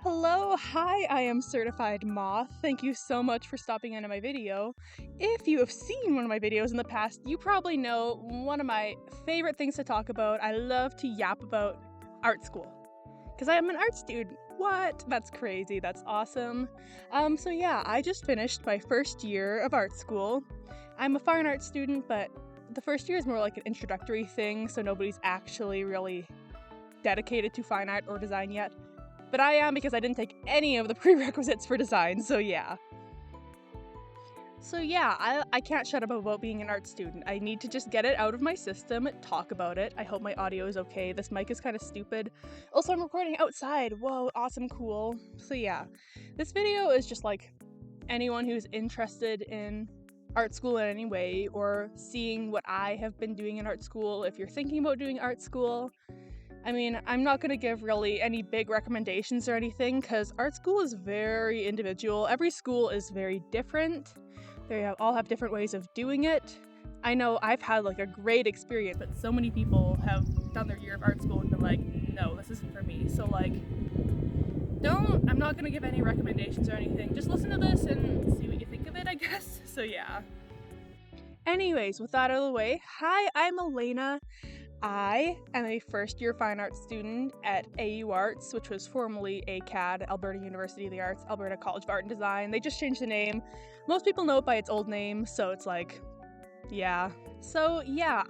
Hello, hi, I am Certified Moth. Thank you so much for stopping into my video. If you have seen one of my videos in the past, you probably know one of my favorite things to talk about. I love to yap about art school. Because I am an art student. What? That's crazy. That's awesome. So yeah, I just finished my first year of art school. I'm a fine art student, but the first year is more like an introductory thing, so nobody's actually really dedicated to fine art or design yet. But I am because I didn't take any of the prerequisites for design, so yeah. I can't shut up about being an art student. I need to just get it out of my system, talk about it. I hope my audio is okay. This mic is kind of stupid. Also, I'm recording outside. Whoa, awesome, cool. So yeah, this video is just like anyone who's interested in art school in any way or seeing what I have been doing in art school. If you're thinking about doing art school, I mean, I'm not going to give really any big recommendations or anything because art school is very individual. Every school is very different. They all have different ways of doing it. I know I've had like a great experience, but so many people have done their year of art school and been like, no, this isn't for me. So like, I'm not going to give any recommendations or anything. Just listen to this and see what you think of it, I guess. So yeah. Anyways, with that out of the way, hi, I'm Elena. I am a first-year fine arts student at AU Arts, which was formerly ACAD, Alberta University of the Arts, Alberta College of Art and Design. They just changed the name. Most people know it by its old name, so it's like, yeah. So yeah,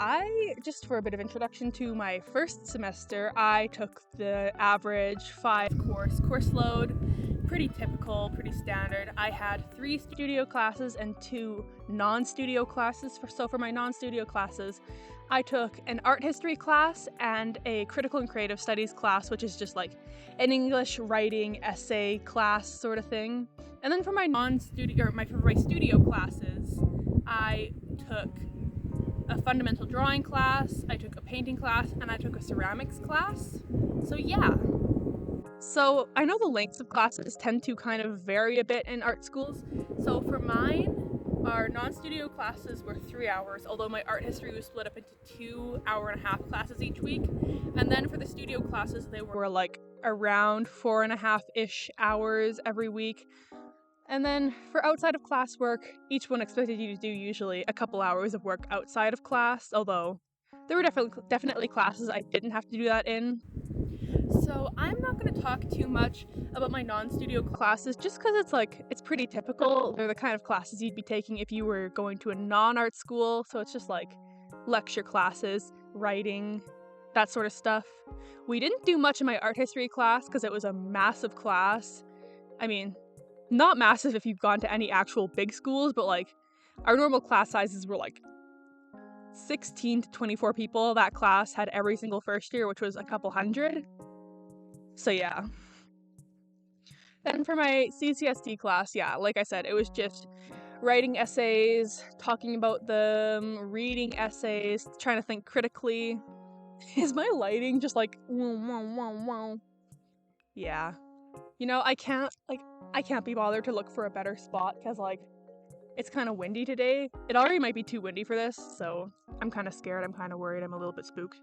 for a bit of introduction to my first semester, I took the average 5-course load. Pretty typical, pretty standard. I had 3 studio classes and 2 non-studio classes. So for my non-studio classes, I took an art history class and a critical and creative studies class, which is just like an English writing essay class sort of thing. And then for my studio classes, I took a fundamental drawing class, I took a painting class, and I took a ceramics class. So yeah. So I know the lengths of classes tend to kind of vary a bit in art schools. So for mine, our non-studio classes were 3 hours, although my art history was split up into 2 hour-and-a-half classes each week. And then for the studio classes, they were like around 4.5-ish hours every week. And then for outside of class work, each one expected you to do usually a couple hours of work outside of class, although there were definitely classes I didn't have to do that in. So I'm not going to talk too much about my non-studio classes just because it's pretty typical. They're the kind of classes you'd be taking if you were going to a non-art school. So it's just like lecture classes, writing, that sort of stuff. We didn't do much in my art history class because it was a massive class. I mean, not massive if you've gone to any actual big schools, but like our normal class sizes were like 16 to 24 people. That class had every single first year, which was a couple hundred. So yeah. Then for my CCSD class, yeah, like I said, it was just writing essays, talking about them, reading essays, trying to think critically. Is my lighting just like wow? Yeah. You know, I can't be bothered to look for a better spot because like it's kind of windy today. It already might be too windy for this, so I'm kind of scared, I'm kind of worried, I'm a little bit spooked.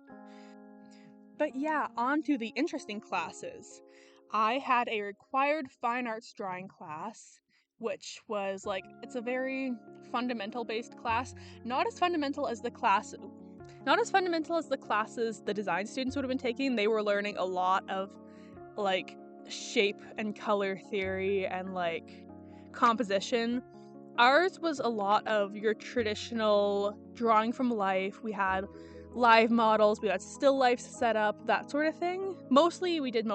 But yeah, on to the interesting classes. I had a required fine arts drawing class, which was like, it's a very fundamental based class. Not as fundamental as the classes the design students would have been taking. They were learning a lot of like shape and color theory and like composition. Ours was a lot of your traditional drawing from life. We had live models, we had still lifes set up, that sort of thing. We did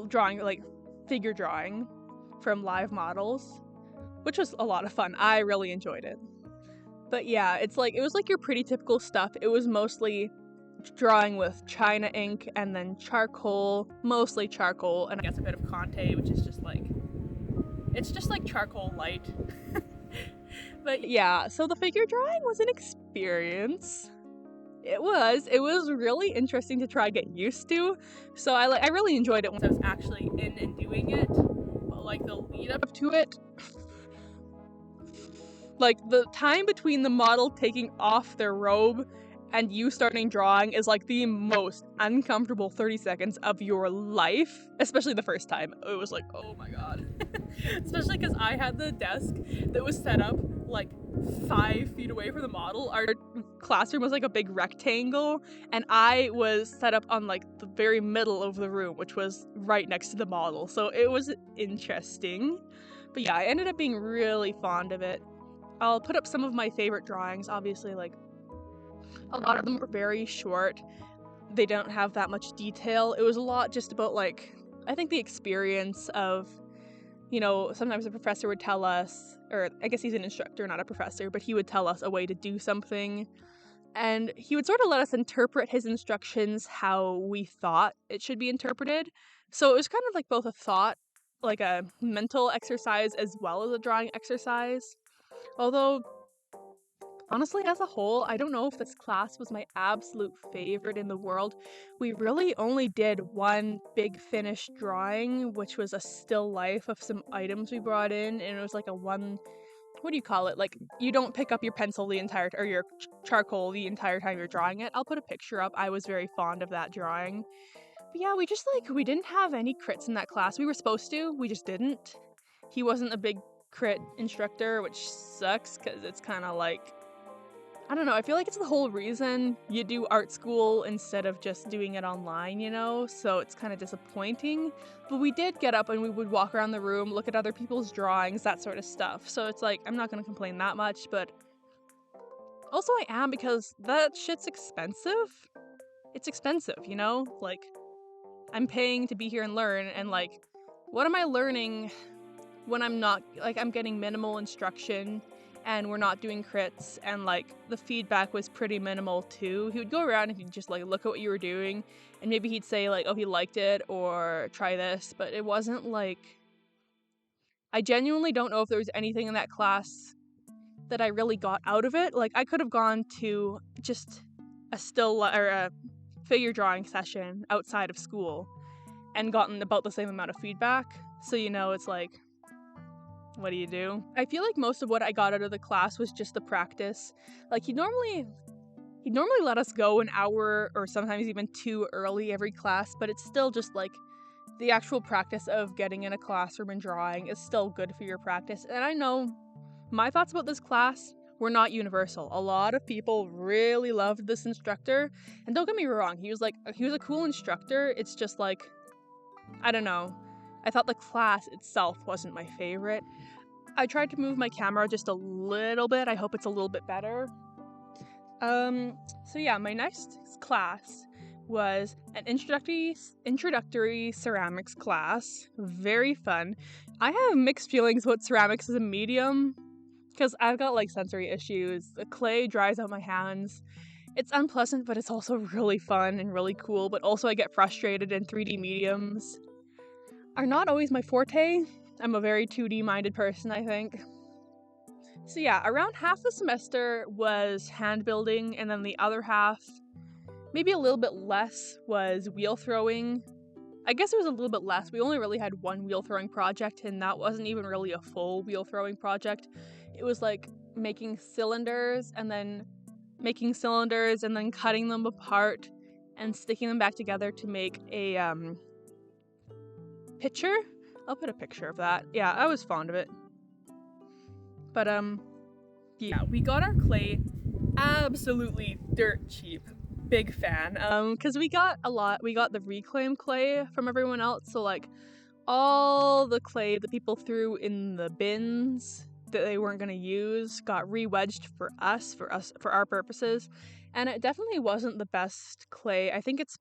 drawing, like figure drawing from live models, which was a lot of fun. I really enjoyed it. But yeah, it was like your pretty typical stuff. It was mostly drawing with China ink and then charcoal, mostly charcoal, and I guess a bit of Conte, which is just like, it's just like charcoal light. But yeah, so the figure drawing was an experience. It was really interesting to try to get used to. So I really enjoyed it once I was actually in and doing it. But like the lead up to it, like the time between the model taking off their robe and you starting drawing is like the most uncomfortable 30 seconds of your life, especially the first time. It was like, oh my god. Especially because I had the desk that was set up like 5 feet away from the model. Our classroom was like a big rectangle, and I was set up on like the very middle of the room, which was right next to the model. So it was interesting. But yeah, I ended up being really fond of it. I'll put up some of my favorite drawings. Obviously, like, a lot of them were very short. They don't have that much detail. It was a lot just about, like, I think the experience of, you know, sometimes the professor would tell us, or I guess he's an instructor, not a professor, but he would tell us a way to do something. And he would sort of let us interpret his instructions how we thought it should be interpreted. So it was kind of like both a thought, like a mental exercise as well as a drawing exercise. Although, honestly, as a whole, I don't know if this class was my absolute favorite in the world. We really only did one big finished drawing, which was a still life of some items we brought in, and it was like a one, what do you call it? Like, you don't pick up your pencil the entire, or your charcoal the entire time you're drawing it. I'll put a picture up. I was very fond of that drawing. But yeah, we didn't have any crits in that class. We were supposed to, we just didn't. He wasn't a big crit instructor, which sucks, because it's kind of like, I don't know, I feel like it's the whole reason you do art school instead of just doing it online, you know? So it's kind of disappointing. But we did get up and we would walk around the room, look at other people's drawings, that sort of stuff. So it's like, I'm not going to complain that much, but also I am, because that shit's expensive. It's expensive, you know? Like, I'm paying to be here and learn, and like, what am I learning when I'm not, like, I'm getting minimal instruction and we're not doing crits, and like the feedback was pretty minimal too. He would go around and he'd just like look at what you were doing, and maybe he'd say like, oh, he liked it, or try this, but it wasn't like, I genuinely don't know if there was anything in that class that I really got out of it. Like, I could have gone to just a still or a figure drawing session outside of school and gotten about the same amount of feedback. So, you know, it's like, what do you do? I feel like most of what I got out of the class was just the practice. Like, he'd normally let us go an hour or sometimes even 2 early every class, but it's still just like the actual practice of getting in a classroom and drawing is still good for your practice. And I know my thoughts about this class were not universal. A lot of people really loved this instructor, and don't get me wrong, he was a cool instructor. It's just like, I don't know, I thought the class itself wasn't my favorite. I tried to move my camera just a little bit. I hope it's a little bit better. So yeah, my next class was an introductory ceramics class. Very fun. I have mixed feelings about ceramics as a medium, because I've got like sensory issues. The clay dries out my hands. It's unpleasant, but it's also really fun and really cool, but also I get frustrated, in 3D mediums are not always my forte. I'm a very 2D minded person, I think. So yeah, around half the semester was hand building, and then the other half, maybe a little bit less, was wheel throwing. I guess it was a little bit less. We only really had one wheel throwing project, and that wasn't even really a full wheel throwing project. It was like making cylinders and then cutting them apart and sticking them back together to make a picture. I'll put a picture of that. Yeah, I was fond of it. But yeah, we got our clay absolutely dirt cheap. Big fan. Because we got the reclaimed clay from everyone else, so like all the clay that people threw in the bins that they weren't going to use got re-wedged for our purposes, and it definitely wasn't the best clay. I think it's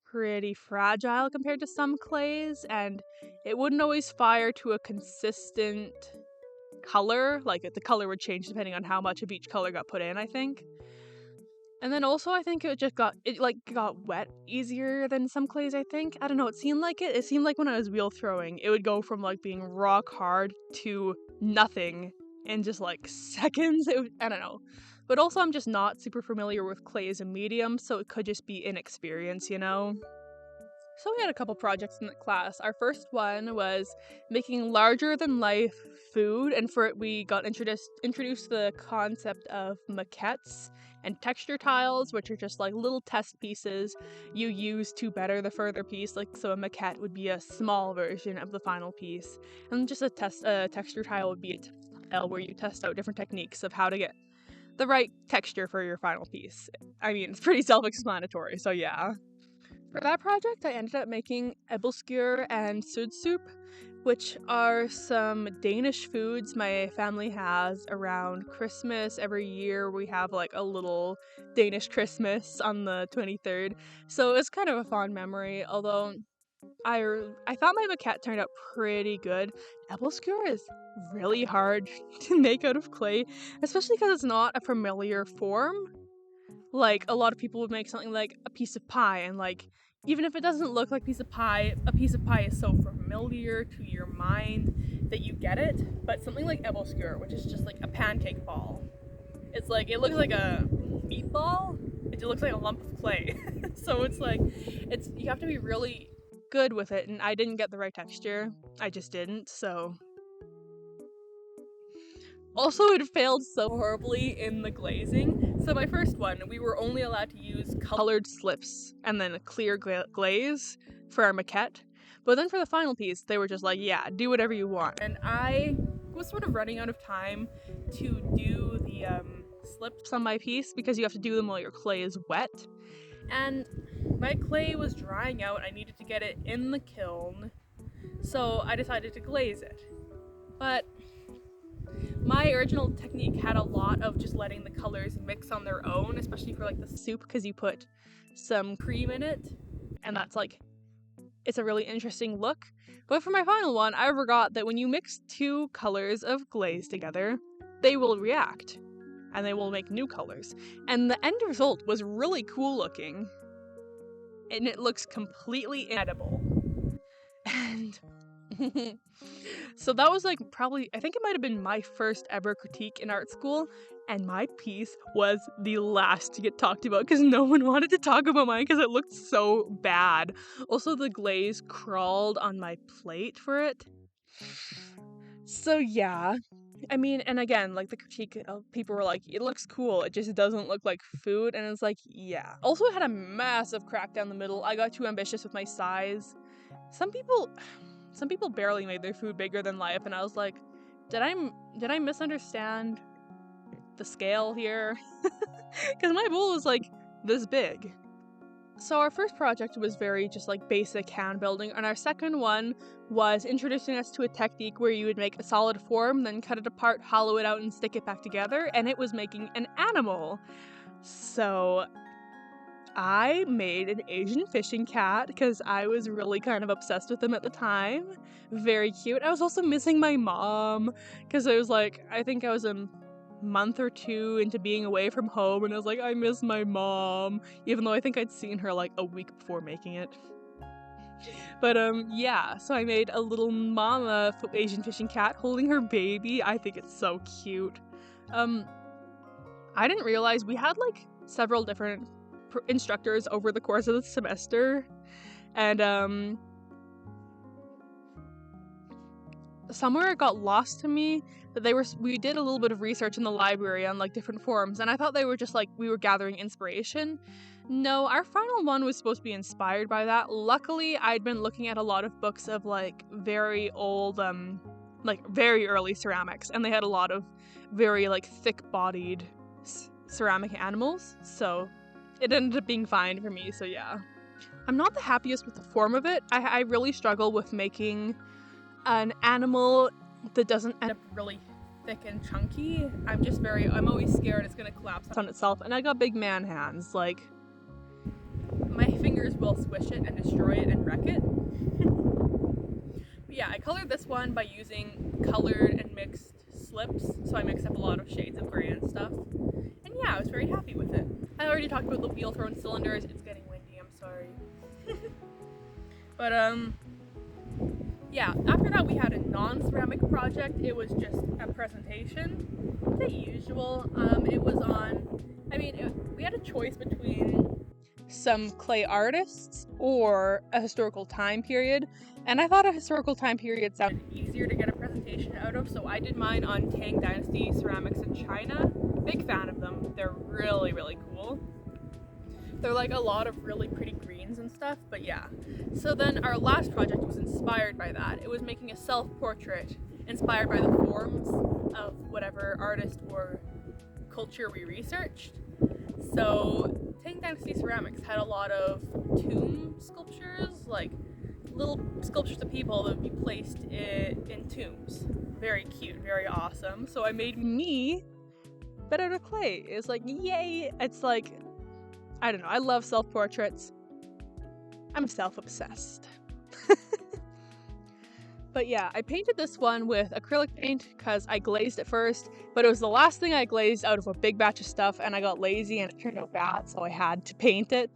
pretty fragile compared to some clays, and it wouldn't always fire to a consistent color. Like, the color would change depending on how much of each color got put in, I think. And then also, I think it got wet easier than some clays, I think. I don't know, it seemed like when I was wheel throwing, it would go from like being rock hard to nothing in just like seconds. I don't know. But also, I'm just not super familiar with clay as a medium, so it could just be inexperience, you know? So we had a couple projects in the class. Our first one was making larger than life food, and for it we got introduced to the concept of maquettes and texture tiles, which are just like little test pieces you use to better the further piece. Like, so a maquette would be a small version of the final piece, and just a texture tile would be a tile where you test out different techniques of how to get the right texture for your final piece. I mean, it's pretty self-explanatory, so yeah. For that project, I ended up making ebbelskeer and soup, which are some Danish foods my family has around Christmas. Every year we have like a little Danish Christmas on the 23rd, so it's kind of a fond memory, although I thought my maquette turned out pretty good. Ebbelskeer is really hard to make out of clay, especially because it's not a familiar form. Like, a lot of people would make something like a piece of pie, and like, even if it doesn't look like a piece of pie is so familiar to your mind that you get it. But something like ebbelskeer, which is just like a pancake ball, it's like, it looks like a meatball, it looks like a lump of clay. So it's like, you have to be really good with it, and I didn't get the right texture. I just didn't, so. Also, it failed so horribly in the glazing. So my first one, we were only allowed to use colored slips and then a clear glaze for our maquette. But then for the final piece, they were just like, yeah, do whatever you want. And I was sort of running out of time to do the slips on my piece because you have to do them while your clay is wet. And my clay was drying out. I needed to get it in the kiln. So I decided to glaze it. But my original technique had a lot of just letting the colors mix on their own, especially for like the soup, because you put some cream in it, and that's like, it's a really interesting look. But for my final one, I forgot that when you mix two colors of glaze together, they will react, and they will make new colors. And the end result was really cool looking, and it looks completely inedible. And so that was like probably, I think it might have been my first ever critique in art school, and my piece was the last to get talked about because no one wanted to talk about mine because it looked so bad. Also, the glaze crawled on my plate for it. So yeah, I mean, and again, like the critique, people were like, it looks cool, it just doesn't look like food, and it's like, yeah. Also, it had a massive crack down the middle. I got too ambitious with my size. Some people barely made their food bigger than life, and I was like, did I misunderstand the scale here? Because my bowl was like this big. So our first project was very just like basic hand building, and our second one was introducing us to a technique where you would make a solid form, then cut it apart, hollow it out, and stick it back together, and it was making an animal. So I made an Asian fishing cat because I was really kind of obsessed with them at the time. Very cute. I was also missing my mom because I was like, I think I was a month or two into being away from home, and I was like, I miss my mom, even though I think I'd seen her like a week before making it. But yeah, so I made a little mama Asian fishing cat holding her baby. I think it's so cute. I didn't realize we had like several different instructors over the course of the semester, and somewhere it got lost to me that we did a little bit of research in the library on like different forums, and I thought they were just like we were gathering inspiration. No, our final one was supposed to be inspired by that. Luckily, I'd been looking at a lot of books of like very old like very early ceramics, and they had a lot of very like thick-bodied ceramic animals, so it ended up being fine for me, so yeah. I'm not the happiest with the form of it. I really struggle with making an animal that doesn't end up really thick and chunky. I'm always scared it's gonna collapse on itself, and I got big man hands, like, my fingers will squish it and destroy it and wreck it. But yeah, I colored this one by using colored and mixed slips, so I mixed up a lot of shades of gray and stuff. And yeah, I was very happy with it. I already talked about the wheel thrown cylinders. It's getting windy, I'm sorry. But yeah, after that we had a non-ceramic project. It was just a presentation, the usual. It was on, we had a choice between some clay artists or a historical time period. And I thought a historical time period sounded easier to get a presentation out of, so I did mine on Tang Dynasty ceramics in China. Big fan of them. They're really, really cool. They're like a lot of really pretty greens and stuff, but yeah. So then our last project was inspired by that. It was making a self-portrait inspired by the forms of whatever artist or culture we researched. So Tang Dynasty ceramics had a lot of tomb sculptures, like little sculptures of people that would be placed in tombs. Very cute, very awesome. So I made me, but out of clay. It's like, yay! It's like, I don't know, I love self-portraits. I'm self-obsessed. But yeah, I painted this one with acrylic paint because I glazed it first, but it was the last thing I glazed out of a big batch of stuff, and I got lazy and it turned out bad, so I had to paint it.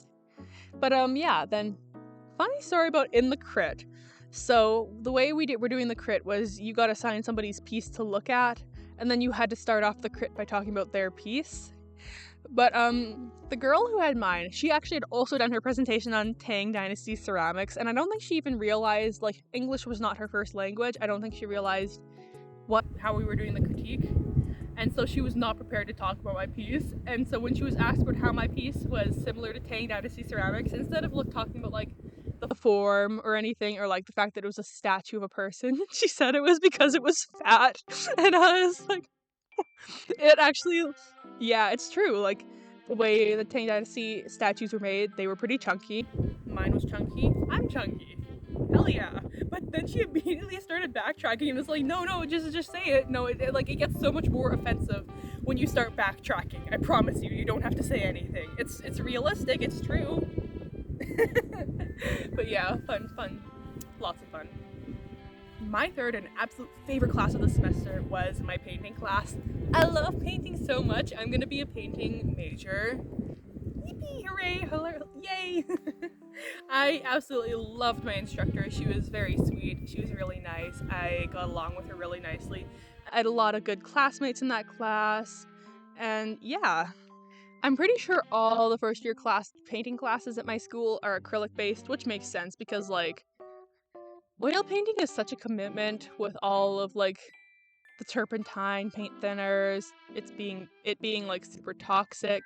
But yeah, then funny story about in the crit. So the way we're doing the crit was you got assigned somebody's piece to look at, and then you had to start off the crit by talking about their piece. But the girl who had mine, she actually had also done her presentation on Tang Dynasty ceramics, and I don't think she even realized, like, English was not her first language. I don't think she realized how we were doing the critique, and so she was not prepared to talk about my piece. And so when she was asked about how my piece was similar to Tang Dynasty ceramics, instead of talking about like the form or anything, or like the fact that it was a statue of a person, she said it was because it was fat. And I was like, it actually, yeah, it's true. Like, the way the Tang Dynasty statues were made, they were pretty chunky. Mine was chunky. I'm chunky. Hell yeah. But then she immediately started backtracking and was like, no, just say it. No, it gets so much more offensive when you start backtracking. I promise you, you don't have to say anything. It's realistic, it's true. But yeah, fun. Lots of fun. My third and absolute favorite class of the semester was my painting class. I love painting so much. I'm gonna be a painting major. Yippee, hooray, yay! I absolutely loved my instructor. She was very sweet. She was really nice. I got along with her really nicely. I had a lot of good classmates in that class. And yeah, I'm pretty sure all the first year painting classes at my school are acrylic based, which makes sense because like oil painting is such a commitment with all of like the turpentine, paint thinners, it being like super toxic.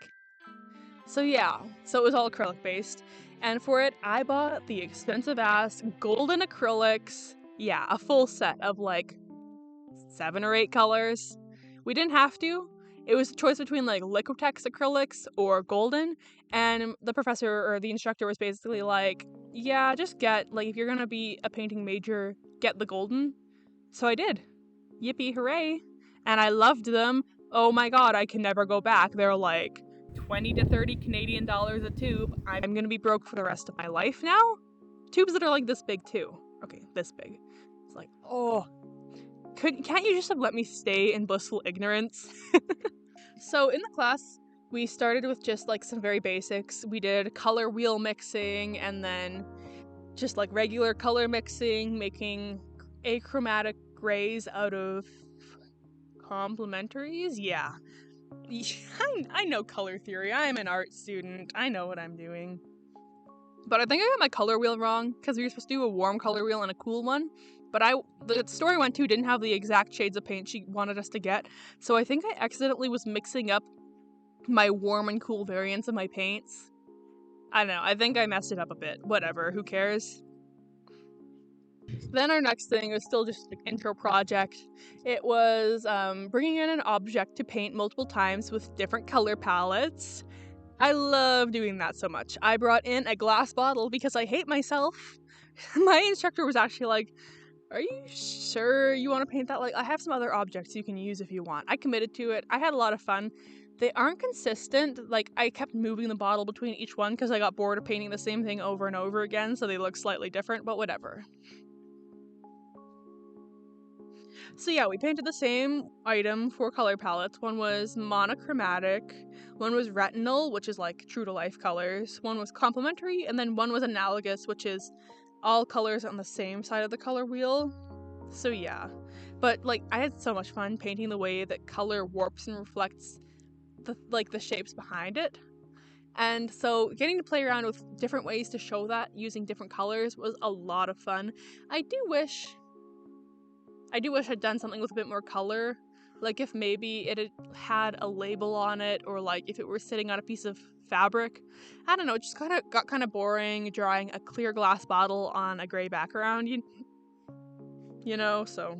So yeah, so it was all acrylic based. And for it, I bought the expensive ass golden acrylics. Yeah, a full set of like 7 or 8 colors. We didn't have to. It was a choice between like Liquitex acrylics or golden, and the professor or the instructor was basically like, yeah, just get, like, if you're gonna be a painting major, get the golden. So I did. Yippee hooray. And I loved them. Oh my god, I can never go back. They're like 20 to 30 Canadian dollars a tube. I'm gonna be broke for the rest of my life now? Tubes that are like this big too. Okay, this big. It's like, oh. Can't you just have let me stay in blissful ignorance? So in the class, we started with just like some very basics. We did color wheel mixing and then just like regular color mixing, making achromatic grays out of complementaries. Yeah. I know color theory. I'm an art student. I know what I'm doing. But I think I got my color wheel wrong because we were supposed to do a warm color wheel and a cool one. But the store I went to didn't have the exact shades of paint she wanted us to get, so I think I accidentally was mixing up my warm and cool variants of my paints. I don't know, I think I messed it up a bit. Whatever, who cares? Then our next thing was still just an intro project. It was bringing in an object to paint multiple times with different color palettes. I love doing that so much. I brought in a glass bottle because I hate myself. My instructor was actually like, are you sure you want to paint that? Like, I have some other objects you can use if you want. I committed to it. I had a lot of fun. They aren't consistent. Like, I kept moving the bottle between each one because I got bored of painting the same thing over and over again, so they look slightly different, but whatever. So yeah, we painted the same item, 4 color palettes. One was monochromatic, one was retinal, which is like true to life colors, one was complementary, and then one was analogous, which is all colors on the same side of the color wheel. So yeah, but like I had so much fun painting the way that color warps and reflects the shapes behind it. And so getting to play around with different ways to show that using different colors was a lot of fun. I do wish I'd done something with a bit more color. Like if maybe it had a label on it, or like if it were sitting on a piece of fabric. I don't know, it just got kind of boring drawing a clear glass bottle on a gray background, you know, so.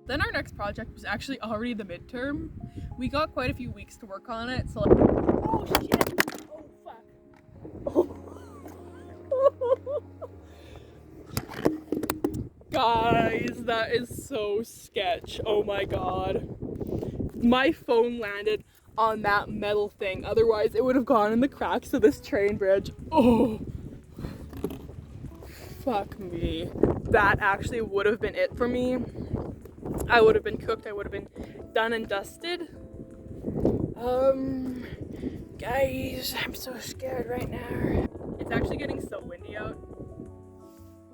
Then our next project was actually already the midterm. We got quite a few weeks to work on it, so like, oh shit, oh fuck. Guys, that is so sketch. Oh my god. My phone landed on that metal thing, otherwise it would have gone in the cracks of this train bridge. Oh, fuck me. That actually would have been it for me. I would have been cooked, I would have been done and dusted. Guys, I'm so scared right now. It's actually getting so windy out.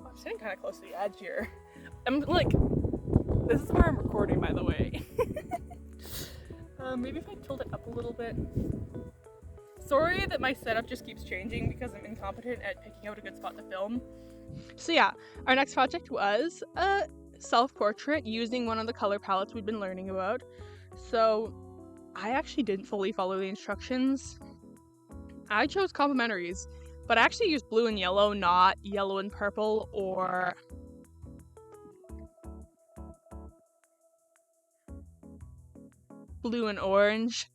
I'm sitting kind of close to the edge here. I'm like, this is where I'm recording, by the way. Maybe if I tilt it up a little bit. Sorry that my setup just keeps changing because I'm incompetent at picking out a good spot to film. So yeah, our next project was a self-portrait using one of the color palettes we'd been learning about. So I actually didn't fully follow the instructions. I chose complementaries, but I actually used blue and yellow, not yellow and purple or blue and orange.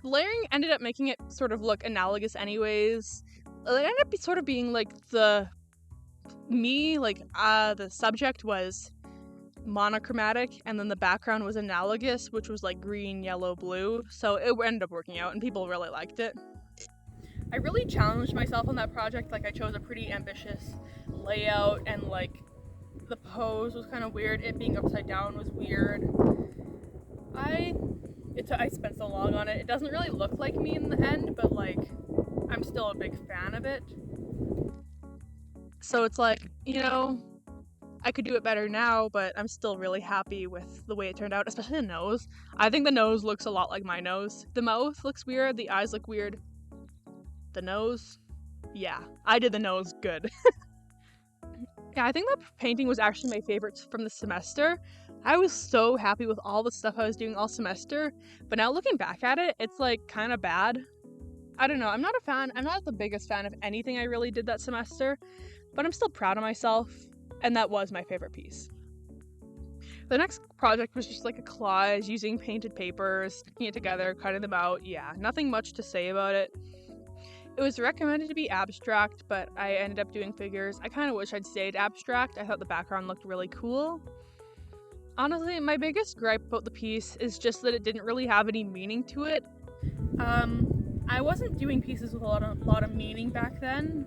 Layering ended up making it sort of look analogous anyways. It ended up sort of being like the subject was monochromatic and then the background was analogous, which was like green, yellow, blue. So it ended up working out and people really liked it. I really challenged myself on that project. Like I chose a pretty ambitious layout and like the pose was kind of weird. It being upside down was weird. I spent so long on it. It doesn't really look like me in the end, but like I'm still a big fan of it. So it's like, you know, I could do it better now, but I'm still really happy with the way it turned out, especially the nose. I think the nose looks a lot like my nose. The mouth looks weird, the eyes look weird. The nose, yeah, I did the nose good. Yeah, I think that painting was actually my favorite from the semester. I was so happy with all the stuff I was doing all semester, but now looking back at it, it's like kind of bad. I don't know, I'm not the biggest fan of anything I really did that semester, but I'm still proud of myself, and that was my favorite piece. The next project was just like a collage using painted papers, sticking it together, cutting them out. Yeah, nothing much to say about it. It was recommended to be abstract, but I ended up doing figures. I kind of wish I'd stayed abstract. I thought the background looked really cool. Honestly, my biggest gripe about the piece is just that it didn't really have any meaning to it. I wasn't doing pieces with a lot of meaning back then,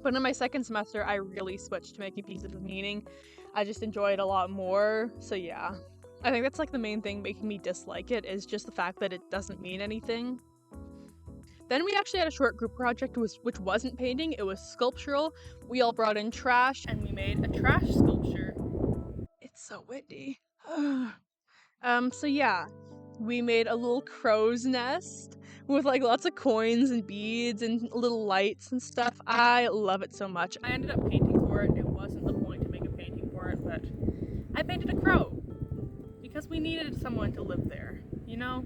but in my second semester, I really switched to making pieces with meaning. I just enjoy it a lot more, so yeah. I think that's like the main thing making me dislike it, is just the fact that it doesn't mean anything. Then we actually had a short group project which wasn't painting, it was sculptural. We all brought in trash and we made a trash sculpture. It's so windy. So yeah, we made a little crow's nest with like lots of coins and beads and little lights and stuff. I love it so much. I ended up painting for it. It wasn't the point to make a painting for it, but I painted a crow because we needed someone to live there, you know?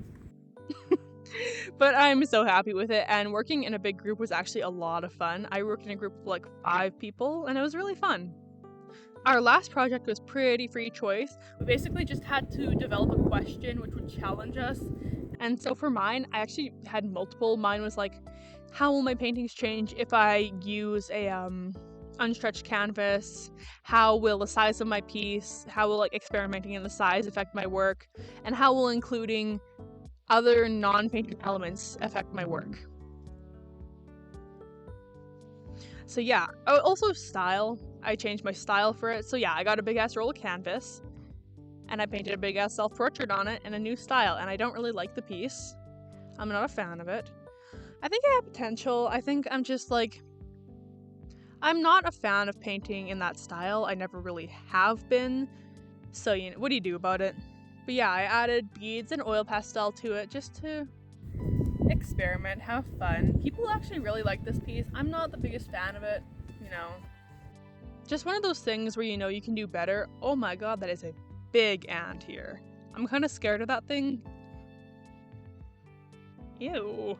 But I'm so happy with it, and working in a big group was actually a lot of fun. I worked in a group of like 5 people, and it was really fun. Our last project was pretty free choice. We basically just had to develop a question which would challenge us. And so for mine, I actually had multiple. Mine was like, how will my paintings change if I use a unstretched canvas? How will the size of my piece, how will like experimenting in the size affect my work? And how will including other non-painted elements affect my work? So yeah, also style. I changed my style for it. So yeah, I got a big ass roll of canvas and I painted a big ass self-portrait on it in a new style, and I don't really like the piece. I'm not a fan of it. I think I have potential. I think I'm just like, I'm not a fan of painting in that style. I never really have been. So, you know, what do you do about it? But yeah, I added beads and oil pastel to it just to experiment, have fun. People actually really like this piece. I'm not the biggest fan of it, you know. Just one of those things where you know you can do better. Oh my god, that is a big ant here. I'm kind of scared of that thing. Ew.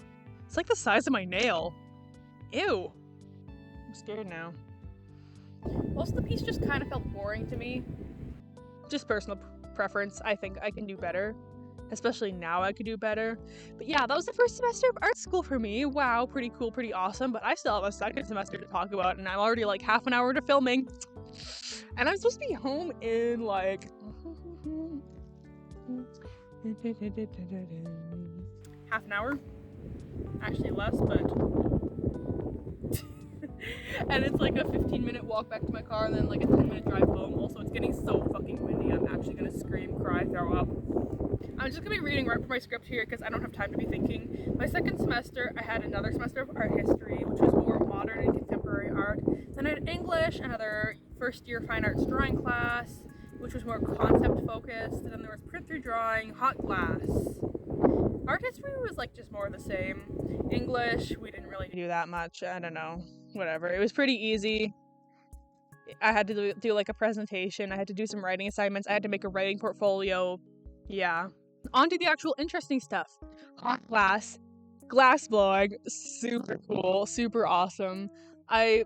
It's like the size of my nail. Ew. I'm scared now. Also, the piece just kind of felt boring to me. Just personal preference. I think I can do better. Especially now I could do better. But yeah, that was the first semester of art school for me. Wow, pretty cool, pretty awesome. But I still have a second semester to talk about, and I'm already like half an hour to filming. And I'm supposed to be home in like half an hour. Actually less, but and it's like a 15-minute walk back to my car and then like a 10-minute drive home. Also, it's getting so fucking windy. I'm actually gonna scream, cry, throw up. I'm just gonna be reading right from my script here because I don't have time to be thinking. My second semester, I had another semester of art history, which was more modern and contemporary art. Then I had English, another first year fine arts drawing class, which was more concept focused. And then there was print through drawing, hot glass. Art history was like just more of the same. English, we didn't really do that much. I don't know. Whatever. It was pretty easy. I had to do like a presentation. I had to do some writing assignments. I had to make a writing portfolio. Yeah. On to the actual interesting stuff. Hot glass. Glass blowing. Super cool. Super awesome. I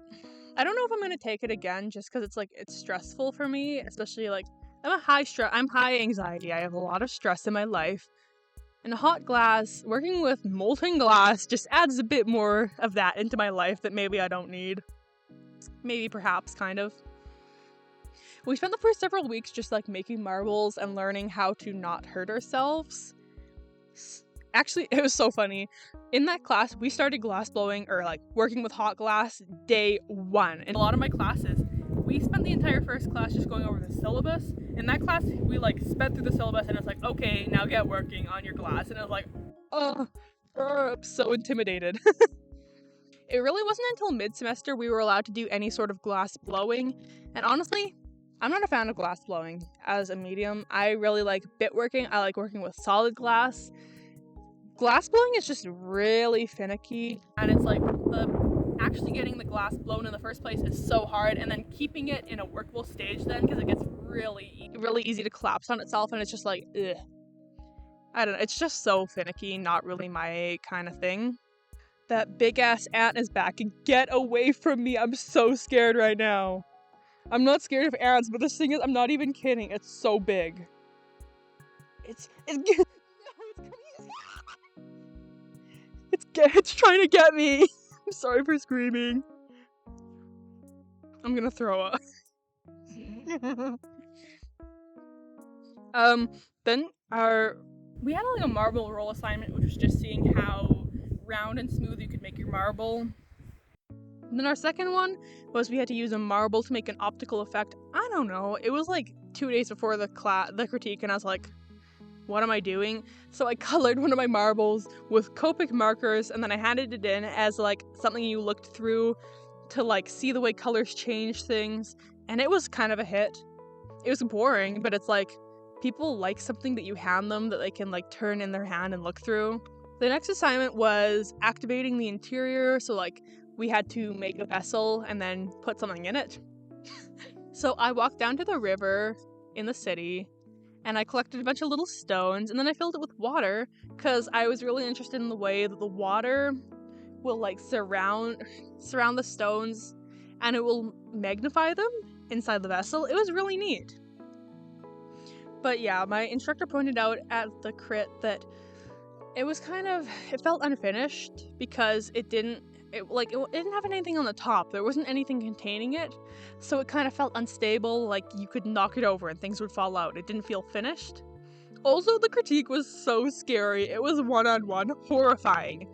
don't know if I'm gonna take it again just because it's stressful for me, especially like I'm high anxiety. I have a lot of stress in my life. And hot glass, working with molten glass just adds a bit more of that into my life that maybe I don't need. Maybe, perhaps, kind of. We spent the first several weeks just like making marbles and learning how to not hurt ourselves. Actually, it was so funny. In that class, we started glass blowing or like working with hot glass day 1. In a lot of my classes, we spent the entire first class just going over the syllabus. In that class, we like sped through the syllabus and it was like, okay, now get working on your glass. And I was like, I'm so intimidated. It really wasn't until mid-semester we were allowed to do any sort of glass blowing. And honestly, I'm not a fan of glass blowing as a medium. I really like bit working. I like working with solid glass. Glass blowing is just really finicky. And it's like actually getting the glass blown in the first place is so hard, and then keeping it in a workable stage then, because it gets really easy to collapse on itself, and it's just like, ugh. I don't know, it's just so finicky, not really my kind of thing. That big ass ant is back, and get away from me, I'm so scared right now. I'm not scared of ants, but this thing is, I'm not even kidding, it's so big. It's trying to get me. I'm sorry for screaming. I'm gonna throw up. Then we had like a marble roll assignment, which was just seeing how round and smooth you could make your marble. And then our second one was we had to use a marble to make an optical effect. I don't know. It was like 2 days before the critique, and I was like, what am I doing? So I colored one of my marbles with Copic markers, and then I handed it in as like something you looked through to like see the way colors change things, and it was kind of a hit. It was boring, but it's like people like something that you hand them that they can like turn in their hand and look through. The next assignment was activating the interior, so like we had to make a vessel and then put something in it. So I walked down to the river in the city, and I collected a bunch of little stones, and then I filled it with water, because I was really interested in the way that the water will like surround the stones, and it will magnify them inside the vessel. It was really neat. But yeah, my instructor pointed out at the crit that it felt unfinished, because it didn't have anything on the top. There wasn't anything containing it, so it kind of felt unstable, like you could knock it over and things would fall out. It didn't feel finished. Also, the critique was so scary. It was one-on-one, horrifying.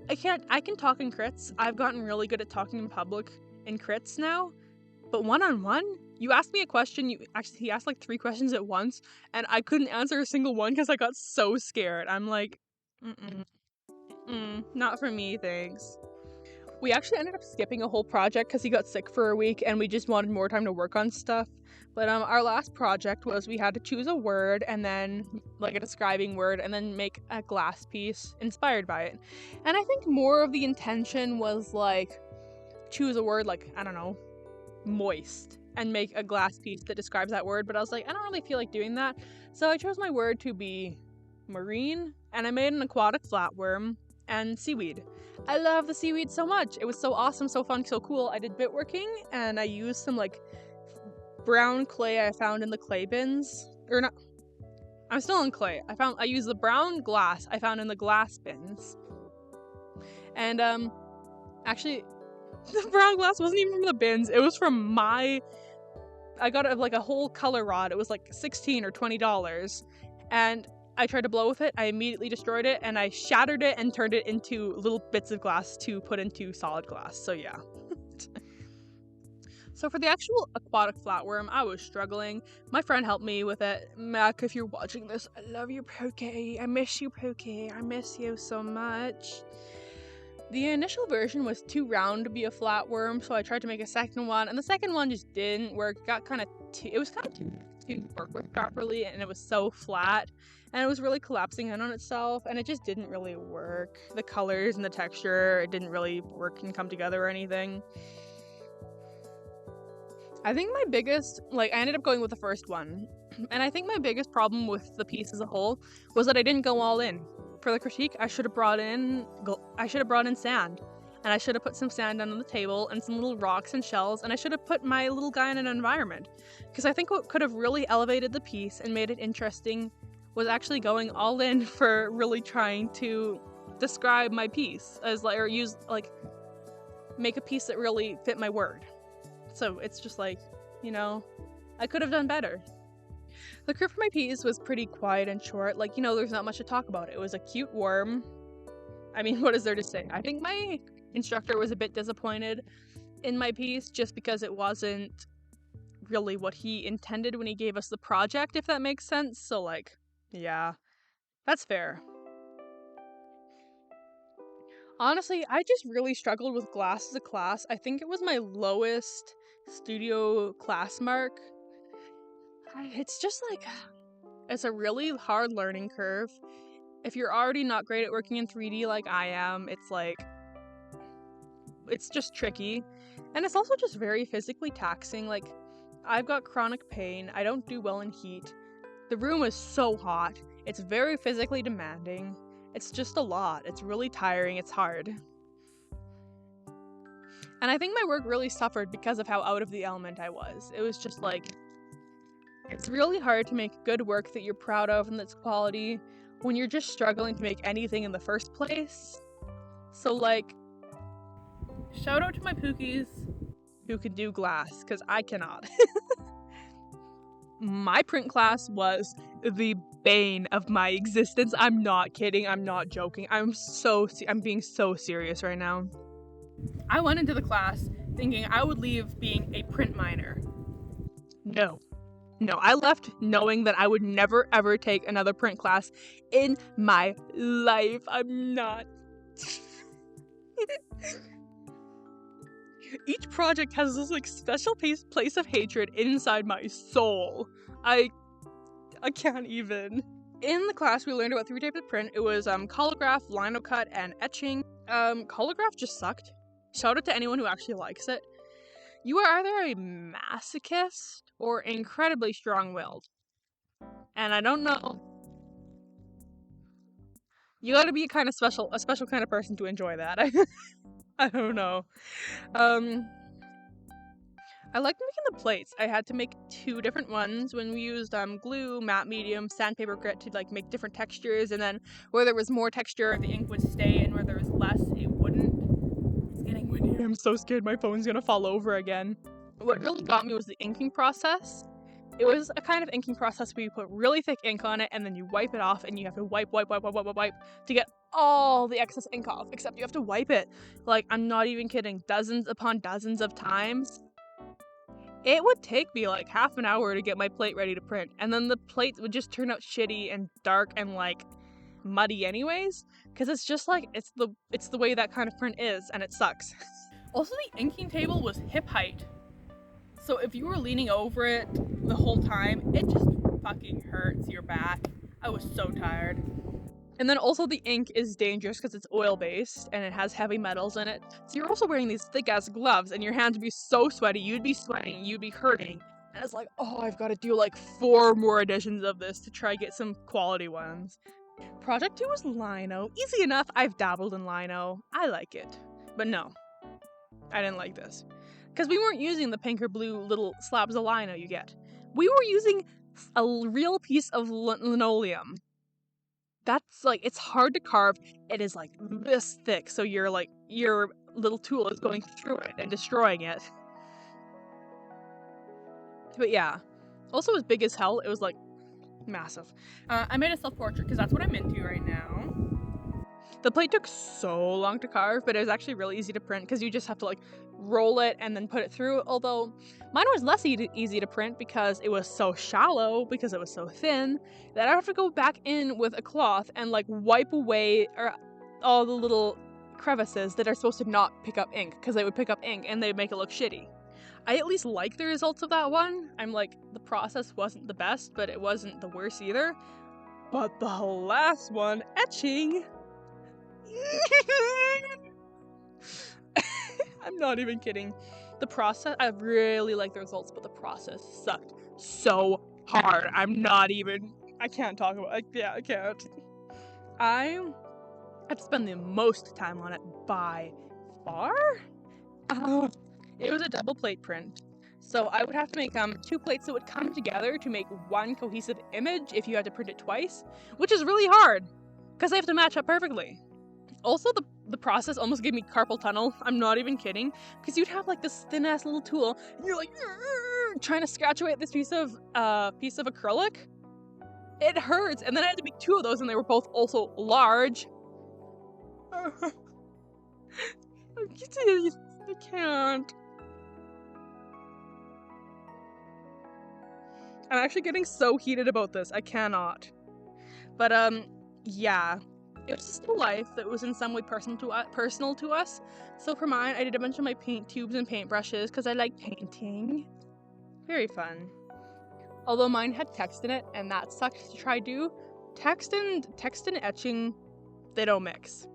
I can talk in crits. I've gotten really good at talking in public in crits now, but one-on-one? You asked me a question, he asked like 3 questions at once, and I couldn't answer a single one because I got so scared. I'm like, not for me, thanks. We actually ended up skipping a whole project because he got sick for a week and we just wanted more time to work on stuff. But our last project was we had to choose a word and then, like, a describing word, and then make a glass piece inspired by it. And I think more of the intention was, like, choose a word, like, I don't know, moist, and make a glass piece that describes that word. But I was like, I don't really feel like doing that. So I chose my word to be marine, and I made an aquatic flatworm and seaweed. I love the seaweed so much. It was so awesome, so fun, so cool. I did bitworking, and I used some, like, brown clay I found in the clay bins. Or not, I'm still on clay. I used the brown glass I found in the glass bins. And actually, the brown glass wasn't even from the bins. It was from I got it, like, a whole color rod. It was like $16 or $20. And I tried to blow with it. I immediately destroyed it, and I shattered it and turned it into little bits of glass to put into solid glass. So yeah. So for the actual aquatic flatworm, I was struggling. My friend helped me with it. Mac, if you're watching this, I love you, Pokey. I miss you, Pokey. I miss you so much. The initial version was too round to be a flatworm, so I tried to make a second one, and the second one just didn't work. It got kind of too work with properly, and it was so flat, and it was really collapsing in on itself, and it just didn't really work. The colors and the texture, it didn't really work and come together or anything. I think my biggest, I ended up going with the first one, and I think my biggest problem with the piece as a whole was that I didn't go all in. For the critique, I should have brought in sand, and I should have put some sand down on the table and some little rocks and shells, and I should have put my little guy in an environment, because I think what could have really elevated the piece and made it interesting was actually going all in for really trying to describe my piece make a piece that really fit my word. So it's just I could have done better. The crew for my piece was pretty quiet and short. There's not much to talk about. It was a cute worm. I mean, what is there to say? I think my instructor was a bit disappointed in my piece just because it wasn't really what he intended when he gave us the project, if that makes sense. So, yeah, that's fair. Honestly, I just really struggled with glass as a class. I think it was my lowest studio class mark. It's just it's a really hard learning curve. If you're already not great at working in 3D like I am, it's just tricky. And it's also just very physically taxing. I've got chronic pain. I don't do well in heat. The room is so hot. It's very physically demanding. It's just a lot. It's really tiring. It's hard. And I think my work really suffered because of how out of the element I was. It was just it's really hard to make good work that you're proud of and that's quality when you're just struggling to make anything in the first place. So shout out to my Pookies who can do glass, because I cannot. My print class was the bane of my existence. I'm not kidding. I'm not joking. I'm being so serious right now. I went into the class thinking I would leave being a print minor. No, I left knowing that I would never ever take another print class in my life. I'm not. Each project has this special place of hatred inside my soul. I can't even. In the class, we learned about 3 types of print. It was colograph, linocut, and etching. Colograph just sucked. Shout out to anyone who actually likes it. You are either a masochist or incredibly strong-willed. And I don't know. You gotta be a special kind of person to enjoy that. I don't know. I liked making the plates. I had to make 2 different ones when we used glue, matte medium, sandpaper grit to make different textures, and then where there was more texture, the ink would stay, and where there was less, it wouldn't. It's getting windy. I'm so scared my phone's gonna fall over again. What really got me was the inking process. It was a kind of inking process where you put really thick ink on it, and then you wipe it off, and you have to wipe to get all the excess ink off, except you have to wipe it, I'm not even kidding, dozens upon dozens of times. It would take me half an hour to get my plate ready to print, and then the plate would just turn out shitty and dark and muddy anyways, because it's just like, it's the way that kind of print is, and it sucks. Also, the inking table was hip height. So if you were leaning over it the whole time, it just fucking hurts your back. I was so tired. And then also the ink is dangerous because it's oil-based and it has heavy metals in it. So you're also wearing these thick-ass gloves and your hands would be so sweaty, you'd be sweating, you'd be hurting. And it's like, oh, I've got to do like 4 more editions of this to try get some quality ones. Project 2 was lino. Easy enough, I've dabbled in lino. I like it. But no, I didn't like this. Because we weren't using the pink or blue little slabs of lino you get. We were using a real piece of linoleum. That's like, it's hard to carve. It is like this thick, so your little tool is going through it and destroying it. But yeah, also as big as hell. It was like massive. I made a self-portrait because that's what I'm into right now. The plate took so long to carve, but it was actually really easy to print because you just have to like roll it and then put it through. Although mine was less easy to print because it was so shallow, because it was so thin, that I have to go back in with a cloth and like wipe away all the little crevices that are supposed to not pick up ink, because they would pick up ink and they'd make it look shitty. I at least like the results of that one. I'm like, the process wasn't the best, but it wasn't the worst either. But the last one, etching. I'm not even kidding. The process, I really like the results, but the process sucked so hard. I can't talk about it. Yeah, I can't. I had to spend the most time on it by far. It was a double plate print. So I would have to make 2 plates that would come together to make one cohesive image if you had to print it twice, which is really hard because they have to match up perfectly. Also, the process almost gave me carpal tunnel. I'm not even kidding, because you'd have like this thin ass little tool, and you're like trying to scratch away at this piece of acrylic. It hurts, and then I had to make 2 of those, and they were both also large. I can't. I'm actually getting so heated about this. I cannot. But yeah. It was just a life that was in some way personal to us. So for mine, I did a bunch of my paint tubes and paintbrushes because I like painting. Very fun. Although mine had text in it, and that sucked to try do. Text and etching, they don't mix.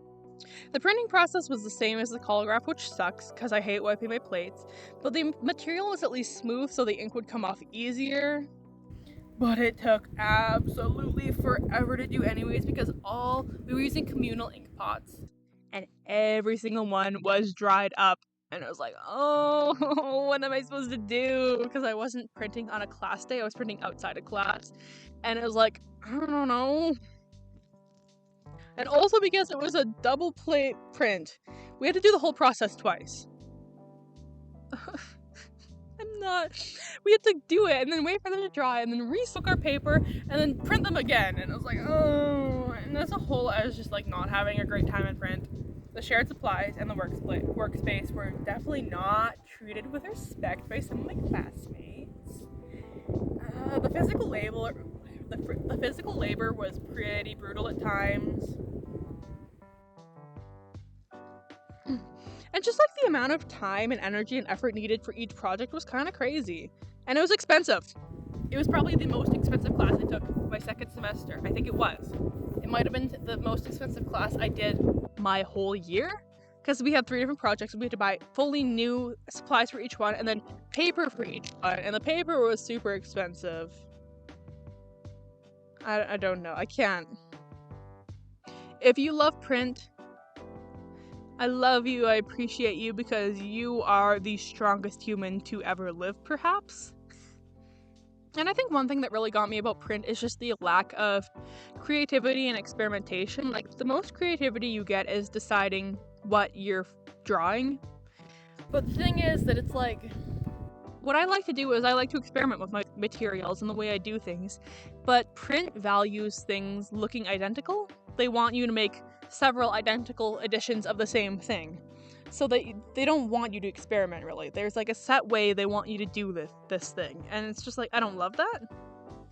The printing process was the same as the collagraph, which sucks because I hate wiping my plates. But the material was at least smooth, so the ink would come off easier. But it took absolutely forever to do anyways, because we were using communal ink pots. And every single one was dried up. And I was like, oh, what am I supposed to do? Because I wasn't printing on a class day, I was printing outside of class. And it was like, I don't know. And also because it was a double plate print, we had to do the whole process twice. We had to do it and then wait for them to dry and then re-soak our paper and then print them again. And I was like, oh, and as a whole, I was just like not having a great time in print. The shared supplies and the workspace were definitely not treated with respect by some of my classmates. The physical labor was pretty brutal at times. And just like the amount of time and energy and effort needed for each project was kind of crazy. And it was expensive. It was probably the most expensive class I took my second semester. I think it was. It might have been the most expensive class I did my whole year. Because we had 3 different projects and we had to buy fully new supplies for each one and then paper for each one. And the paper was super expensive. I don't know. I can't. If you love print, I love you, I appreciate you, because you are the strongest human to ever live, perhaps. And I think one thing that really got me about print is just the lack of creativity and experimentation. Like, the most creativity you get is deciding what you're drawing. But the thing is that it's like, what I like to do is I like to experiment with my materials and the way I do things. But print values things looking identical. They want you to make several identical editions of the same thing. So they don't want you to experiment, really. There's like a set way they want you to do this thing. And it's just like, I don't love that.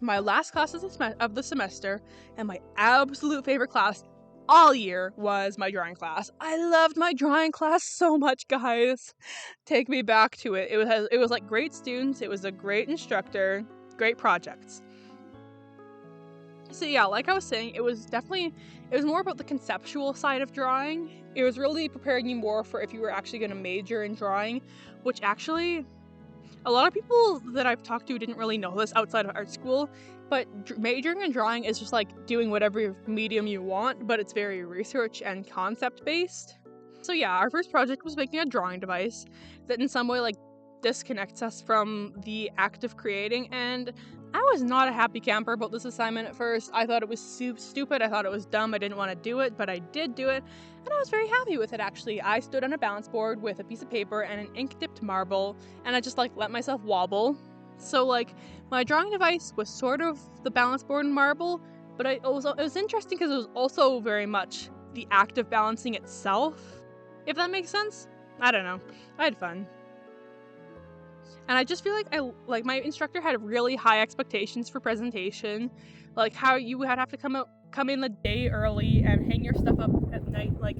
My last class of the semester, and my absolute favorite class all year, was my drawing class. I loved my drawing class so much, guys. Take me back to it. It was like great students, it was a great instructor, great projects. So yeah, like I was saying, it was more about the conceptual side of drawing. It was really preparing you more for if you were actually going to major in drawing, which actually a lot of people that I've talked to didn't really know this outside of art school, but majoring in drawing is just like doing whatever medium you want, but it's very research and concept based. So yeah, our first project was making a drawing device that in some way like disconnects us from the act of creating, and I was not a happy camper about this assignment at first. I thought it was stupid, I thought it was dumb, I didn't want to do it, but I did do it, and I was very happy with it actually. I stood on a balance board with a piece of paper and an ink-dipped marble, and I just like let myself wobble. So like my drawing device was sort of the balance board and marble, but it was interesting because it was also very much the act of balancing itself, if that makes sense. I don't know. I had fun. And I just feel like my instructor had really high expectations for presentation, like how you would have to come in the day early and hang your stuff up at night. Like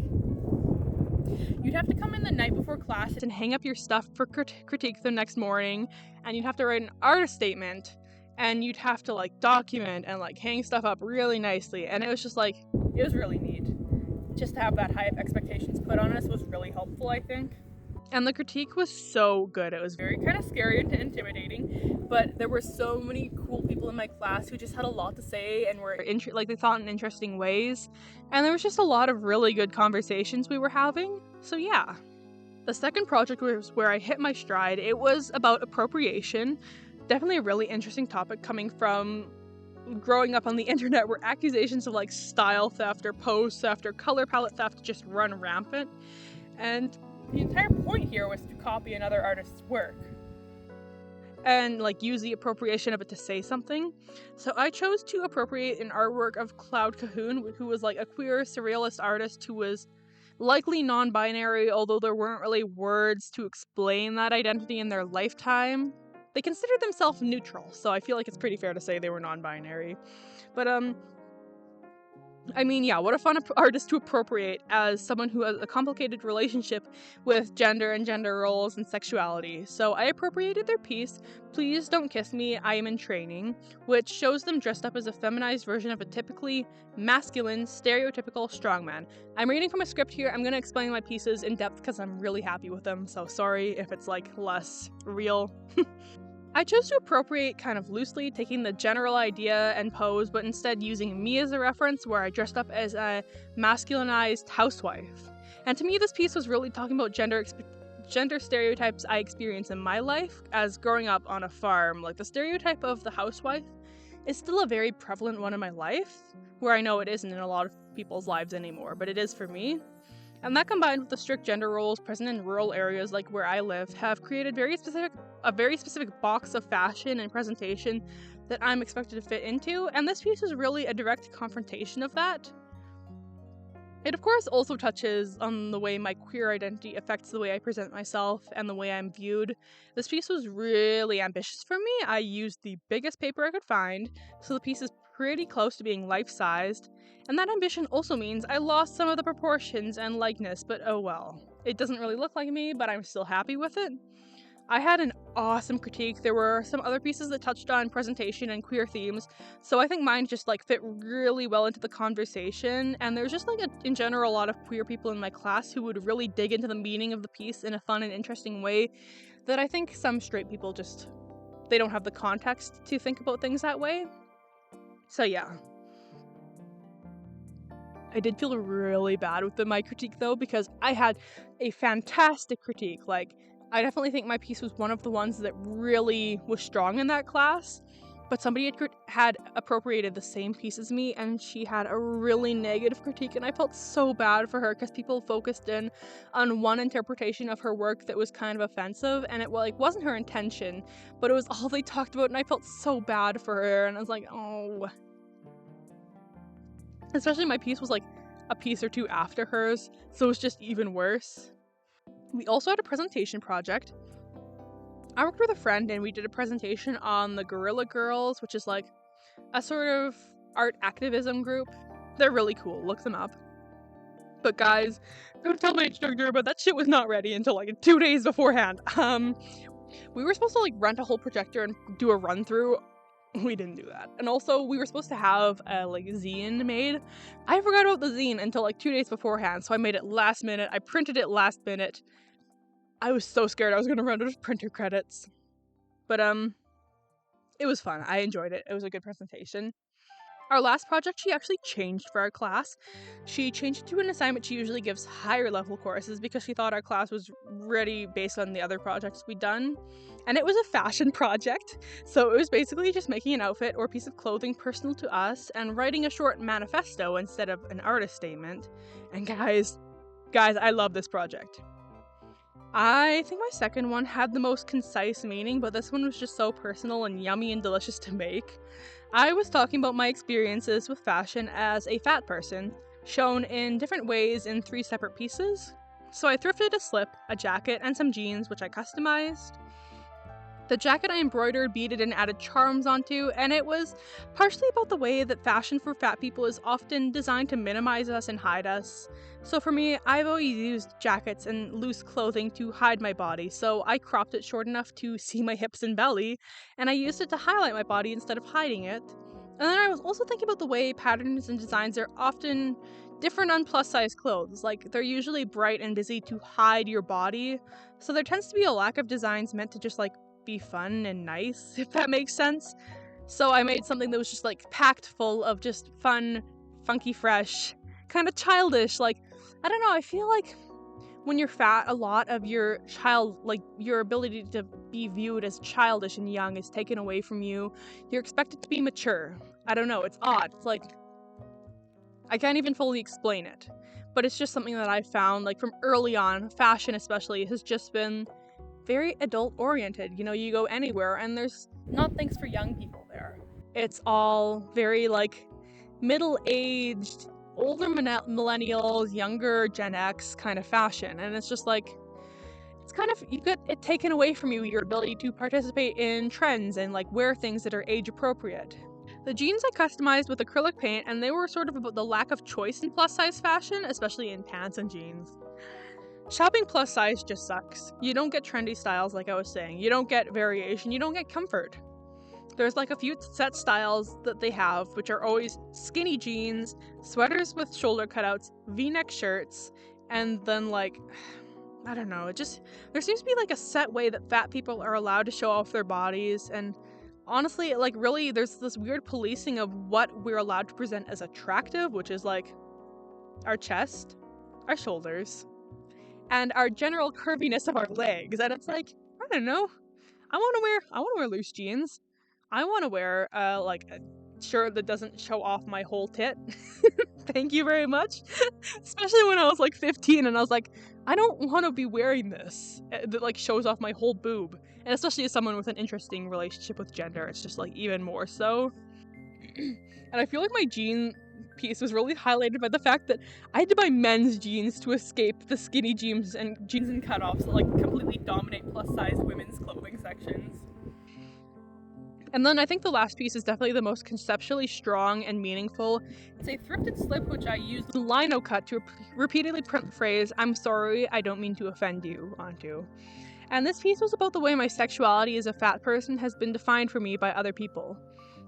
you'd have to come in the night before class and hang up your stuff for critique the next morning, and you'd have to write an artist statement, and you'd have to like document and like hang stuff up really nicely. And it was just like, it was really neat. Just to have that high expectations put on us was really helpful, I think. And the critique was so good. It was very kind of scary and intimidating, but there were so many cool people in my class who just had a lot to say and were they thought in interesting ways. And there was just a lot of really good conversations we were having. So yeah. The second project was where I hit my stride. It was about appropriation. Definitely a really interesting topic coming from growing up on the internet where accusations of like style theft or pose theft or color palette theft just run rampant. And the entire point here was to copy another artist's work and like use the appropriation of it to say something. So I chose to appropriate an artwork of Cloud Cahoon, who was like a queer surrealist artist who was likely non-binary, although there weren't really words to explain that identity in their lifetime. They considered themselves neutral, so I feel like it's pretty fair to say they were non-binary. But I mean, yeah, what a fun artist to appropriate as someone who has a complicated relationship with gender and gender roles and sexuality. So I appropriated their piece, Please Don't Kiss Me, I Am in Training, which shows them dressed up as a feminized version of a typically masculine, stereotypical strongman. I'm reading from a script here. I'm going to explain my pieces in depth because I'm really happy with them, so sorry if it's like less real. I chose to appropriate kind of loosely, taking the general idea and pose, but instead using me as a reference, where I dressed up as a masculinized housewife. And to me, this piece was really talking about gender stereotypes I experience in my life as growing up on a farm. Like the stereotype of the housewife is still a very prevalent one in my life, where I know it isn't in a lot of people's lives anymore, but it is for me. And that combined with the strict gender roles present in rural areas like where I live have created a very specific box of fashion and presentation that I'm expected to fit into, and this piece is really a direct confrontation of that. It of course also touches on the way my queer identity affects the way I present myself and the way I'm viewed. This piece was really ambitious for me. I used the biggest paper I could find, so the piece is pretty close to being life-sized, and that ambition also means I lost some of the proportions and likeness, but oh well. It doesn't really look like me, but I'm still happy with it. I had an awesome critique. There were some other pieces that touched on presentation and queer themes, so I think mine just like fit really well into the conversation, and there's just like in general a lot of queer people in my class who would really dig into the meaning of the piece in a fun and interesting way that I think some straight people just, they don't have the context to think about things that way. So yeah. I did feel really bad with my critique though, because I had a fantastic critique. Like, I definitely think my piece was one of the ones that really was strong in that class, but somebody had appropriated the same piece as me, and she had a really negative critique, and I felt so bad for her because people focused in on one interpretation of her work that was kind of offensive, and it wasn't her intention, but it was all they talked about, and I felt so bad for her, and I was like, oh. Especially my piece was like a piece or two after hers, so it was just even worse. We also had a presentation project. I worked with a friend and we did a presentation on the Gorilla Girls, which is like a sort of art activism group. They're really cool. Look them up. But guys, don't tell my instructor, but that shit was not ready until like 2 days beforehand. We were supposed to like rent a whole projector and do a run through. We didn't do that. And also, we were supposed to have a like zine made. I forgot about the zine until like 2 days beforehand, so I made it last minute. I printed it last minute. I was so scared I was gonna run out of printer credits. But it was fun. I enjoyed it. It was a good presentation. Our last project, she actually changed for our class. She changed it to an assignment she usually gives higher level courses because she thought our class was ready based on the other projects we'd done. And it was a fashion project, so it was basically just making an outfit or piece of clothing personal to us and writing a short manifesto instead of an artist statement. And guys, I love this project. I think my second one had the most concise meaning, but this one was just so personal and yummy and delicious to make. I was talking about my experiences with fashion as a fat person, shown in different ways in 3 separate pieces. So I thrifted a slip, a jacket, and some jeans, which I customized. The jacket I embroidered, beaded, and added charms onto, and it was partially about the way that fashion for fat people is often designed to minimize us and hide us. So for me, I've always used jackets and loose clothing to hide my body, so I cropped it short enough to see my hips and belly, and I used it to highlight my body instead of hiding it. And then I was also thinking about the way patterns and designs are often different on plus-size clothes. Like, they're usually bright and busy to hide your body, so there tends to be a lack of designs meant to just, like, be fun and nice, if that makes sense. So I made something that was just like packed full of just fun, funky, fresh, kind of childish. Like, I don't know, I feel like when you're fat, a lot of your your ability to be viewed as childish and young is taken away from you. You're expected to be mature. I don't know, it's odd. It's like, I can't even fully explain it, but it's just something that I found, like, from early on. Fashion especially has just been very adult oriented. You know, you go anywhere and there's not things for young people there. It's all very like middle-aged, older millennials, younger Gen X kind of fashion. And it's just like, it's kind of, you get it taken away from you, your ability to participate in trends and like wear things that are age appropriate. The jeans I customized with acrylic paint, and they were sort of about the lack of choice in plus size fashion, especially in pants and jeans. Shopping plus size just sucks. You don't get trendy styles, like I was saying. You don't get variation. You don't get comfort. There's like a few set styles that they have, which are always skinny jeans, sweaters with shoulder cutouts, v-neck shirts, and then like, I don't know, there seems to be like a set way that fat people are allowed to show off their bodies, and honestly, like, really, there's this weird policing of what we're allowed to present as attractive, which is like our chest, our shoulders, and our general curviness of our legs. And it's like, I don't know, I want to wear loose jeans. I want to wear like a shirt that doesn't show off my whole tit. Thank you very much. Especially when I was like 15 and I was like, I don't want to be wearing this that like shows off my whole boob. And especially as someone with an interesting relationship with gender, it's just like even more so. And I feel like my jean piece was really highlighted by the fact that I had to buy men's jeans to escape the skinny jeans and cutoffs that like completely dominate plus size women's clothing sections. And then I think the last piece is definitely the most conceptually strong and meaningful. It's a thrifted slip which I used lino cut to repeatedly print the phrase, "I'm sorry, I don't mean to offend you," onto. And this piece was about the way my sexuality as a fat person has been defined for me by other people.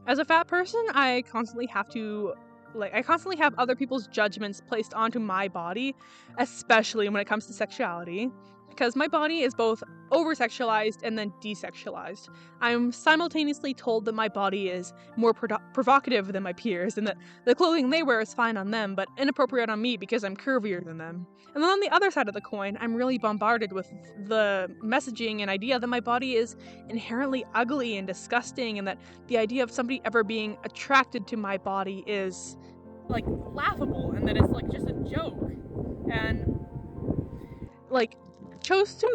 As a fat person, I constantly have other people's judgments placed onto my body, especially when it comes to sexuality, because my body is both over-sexualized and then desexualized. I'm simultaneously told that my body is more provocative than my peers, and that the clothing they wear is fine on them, but inappropriate on me because I'm curvier than them. And then on the other side of the coin, I'm really bombarded with the messaging and idea that my body is inherently ugly and disgusting, and that the idea of somebody ever being attracted to my body is like laughable, and that it's like just a joke. And like, I chose to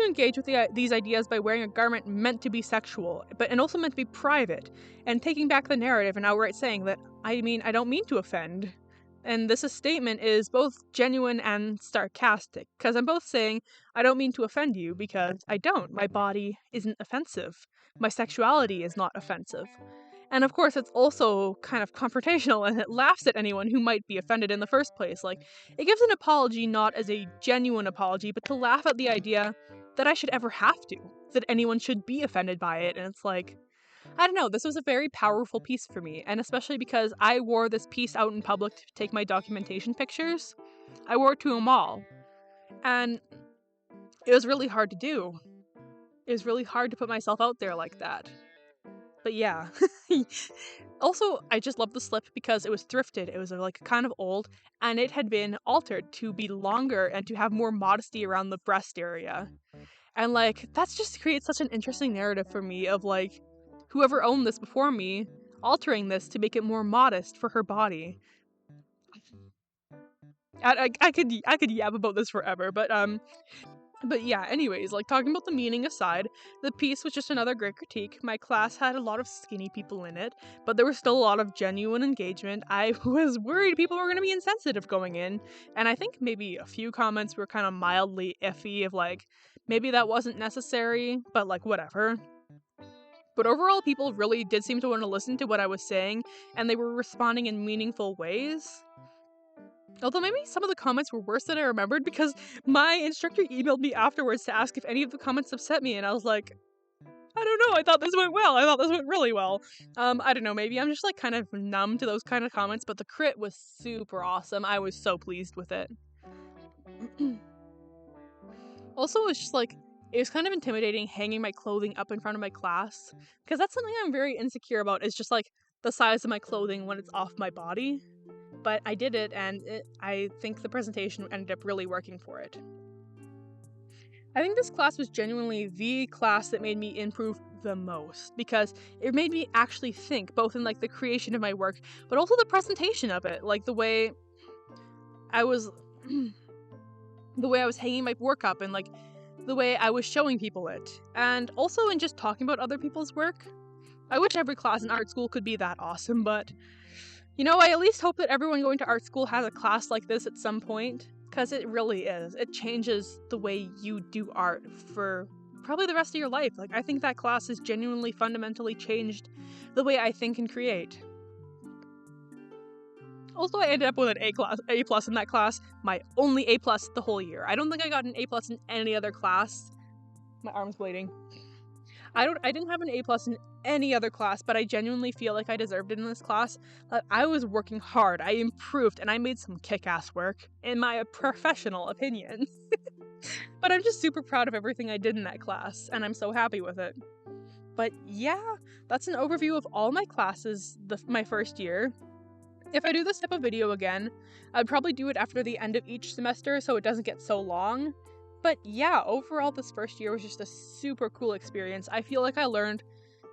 engage with these ideas by wearing a garment meant to be sexual, and also meant to be private, and taking back the narrative and outright saying that, I don't mean to offend. And this statement is both genuine and sarcastic, because I'm both saying, I don't mean to offend you, because I don't. My body isn't offensive. My sexuality is not offensive. And of course, it's also kind of confrontational, and it laughs at anyone who might be offended in the first place. Like, it gives an apology not as a genuine apology, but to laugh at the idea that I should ever have to, that anyone should be offended by it. And it's like, I don't know, this was a very powerful piece for me, and especially because I wore this piece out in public to take my documentation pictures. I wore it to a mall, and it was really hard to do. It was really hard to put myself out there like that. But yeah. Also, I just love the slip because it was thrifted. It was like kind of old, and it had been altered to be longer and to have more modesty around the breast area. And like, that's just creates such an interesting narrative for me of like, whoever owned this before me, altering this to make it more modest for her body. I could yab about this forever, but yeah, anyways, like, talking about the meaning aside, the piece was just another great critique. My class had a lot of skinny people in it, but there was still a lot of genuine engagement. I was worried people were going to be insensitive going in, and I think maybe a few comments were kind of mildly iffy of like, maybe that wasn't necessary, but like, whatever. But overall, people really did seem to want to listen to what I was saying, and they were responding in meaningful ways. Although maybe some of the comments were worse than I remembered, because my instructor emailed me afterwards to ask if any of the comments upset me, and I was like, I don't know, I thought this went well. I thought this went really well. I don't know, maybe I'm just like kind of numb to those kind of comments, but the crit was super awesome. I was so pleased with it. Also, it was just like, it was kind of intimidating hanging my clothing up in front of my class, because that's something I'm very insecure about, is just like the size of my clothing when it's off my body. But I did it, and I think the presentation ended up really working for it. I think this class was genuinely the class that made me improve the most, because it made me actually think, both in like the creation of my work, but also the presentation of it, like the way I was hanging my work up, and like the way I was showing people it, and also in just talking about other people's work. I wish every class in art school could be that awesome, but you know, I at least hope that everyone going to art school has a class like this at some point, because it really is. It changes the way you do art for probably the rest of your life. Like, I think that class has genuinely fundamentally changed the way I think and create. Also, I ended up with an A plus in that class, my only A plus the whole year. I don't think I got an A plus in any other class. My arm's bleeding. I didn't have an A plus in any other class, but I genuinely feel like I deserved it in this class. Like, I was working hard, I improved, and I made some kick-ass work, in my professional opinion. But I'm just super proud of everything I did in that class, and I'm so happy with it. But yeah, that's an overview of all my classes my first year. If I do this type of video again, I'd probably do it after the end of each semester so it doesn't get so long. But yeah, overall this first year was just a super cool experience. I feel like I learned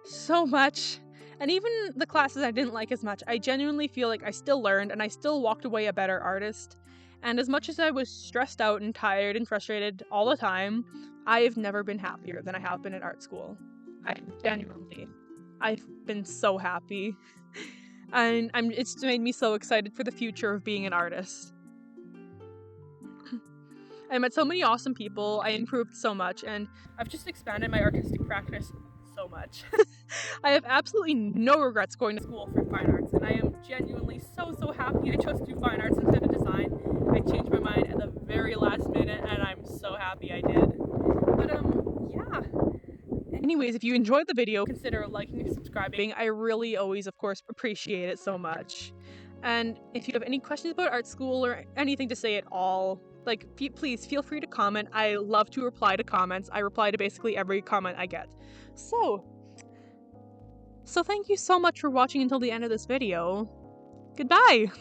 so much. And even the classes I didn't like as much, I genuinely feel like I still learned and I still walked away a better artist. And as much as I was stressed out and tired and frustrated all the time, I have never been happier than I have been in art school. I've been so happy. And it's made me so excited for the future of being an artist. I met so many awesome people, I improved so much, and I've just expanded my artistic practice so much. I have absolutely no regrets going to school for fine arts, and I am genuinely so happy I chose to do fine arts instead of design. I changed my mind at the very last minute, and I'm so happy I did. But yeah. Anyways, if you enjoyed the video, consider liking and subscribing. I really always, of course, appreciate it so much. And if you have any questions about art school or anything to say at all, like, please feel free to comment. I love to reply to comments. I reply to basically every comment I get. So thank you so much for watching until the end of this video. Goodbye!